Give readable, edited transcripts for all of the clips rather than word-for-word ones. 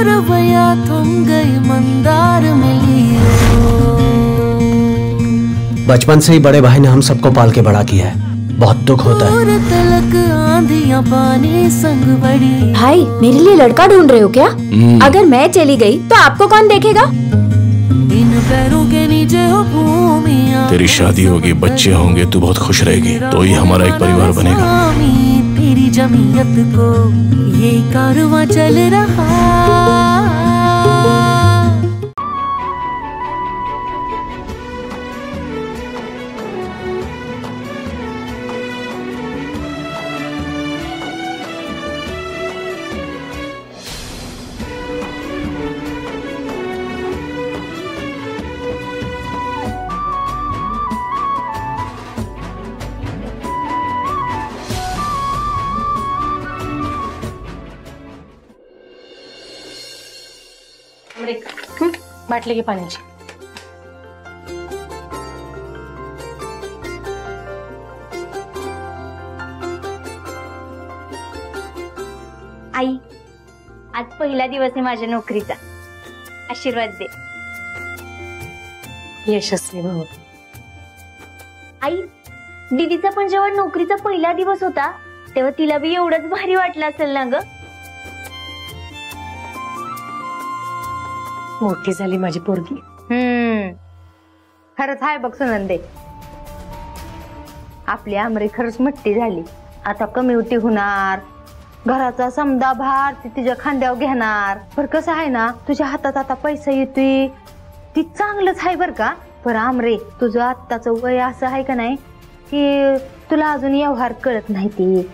रवैया थम गई मंदार मिली। बचपन से ही बड़े भाई ने हम सबको पाल के बड़ा किया है, बहुत दुख होता है। तलक आंधियां पानी संग बड़ी। भाई मेरे लिए लड़का ढूंढ रहे हो क्या? अगर मैं चली गई तो आपको कौन देखेगा? इन पैरों के नीचे हो भूमिया। तेरी शादी होगी, बच्चे होंगे, तू बहुत खुश रहेगी, तो ही हमारा एक परिवार बनेगा। तेरी जमीयत को ये कारवां चल रहा। बाटली घे पाण्याची। आई, आज पहिला दिवस आहे माझ्या नोकरीचा, आशीर्वाद दे। यशस्वी भाऊ। आई, दीदीचा पण जेव्हा नोकरीचा पहिला दिवस होता तेव्हा तिला बी एवढंच भारी वाटलं असेल ना ग? मोठी झाली माझी पोरगी। खरंच आहे बघ सुनंदे, आपली आमरी खरंच मोठी झाली। आता कम्युनिटी होणार, घराचा समदा भार ती तुझ्या खांद्यावर घेणार। पर कसं आहे ना, तुझ्या हातात आता पैसा येतोय ती चांगलंच आहे बर का। पर आमरे, तुझं आत्ताचं वय असं आहे का नाही की तुला अजून व्यवहार कळत नाही, ती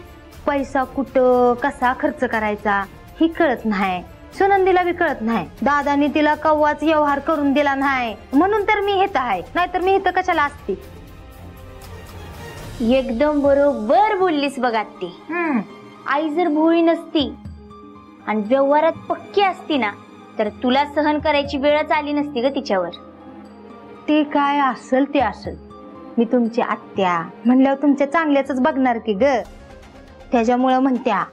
पैसा कुठं कसा खर्च करायचा ही कळत नाही। सुनंदीला बी कळत नाही, दादानी तिला कव्वाच व्यवहार करून दिला नाही म्हणून तर मी इथं आहे, नाहीतर मी इथं कशाला असते। एकदम बरोबर बोललीस बघ आत्ती। आई जर भोळी नसती आणि व्यवहारात पक्की असती ना तर तुला सहन करायची वेळच आली नसती ग तिच्यावर। ते काय असेल ते असेल, मी तुमची आत्या म्हणल्यावर तुमच्या चांगल्याच बघणार की ग, त्याच्यामुळं म्हणत्या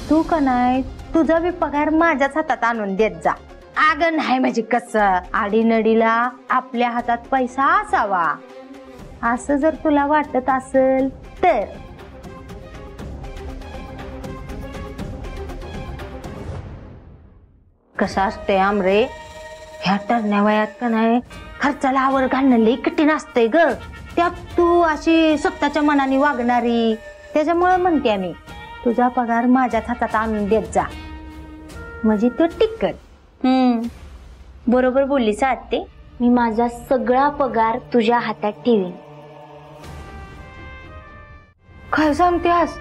तू का नाही तुझा बी पगार माझ्याच हातात आणून देत जा। अगं नाही म्हणजे कसं, आडीनडीला आपल्या हातात पैसा असावा असं जर तुला वाटत असेल तर। कसं असतंय आमरे, ह्या टरण्या वयात का नाही खर्चाला आवर घालणं लई कठीण असतंय ग, त्यात तू अशी स्वतःच्या मनाने वागणारी, त्याच्यामुळे म्हणते मी तुझा पगार माझ्याच हातात आणून देत जा म्हणजे तो टिकट। बरोबर बोललीस आत्ते, मी माझा सगळा पगार तुझ्या हातात ठेवीन। काय सांगतेस?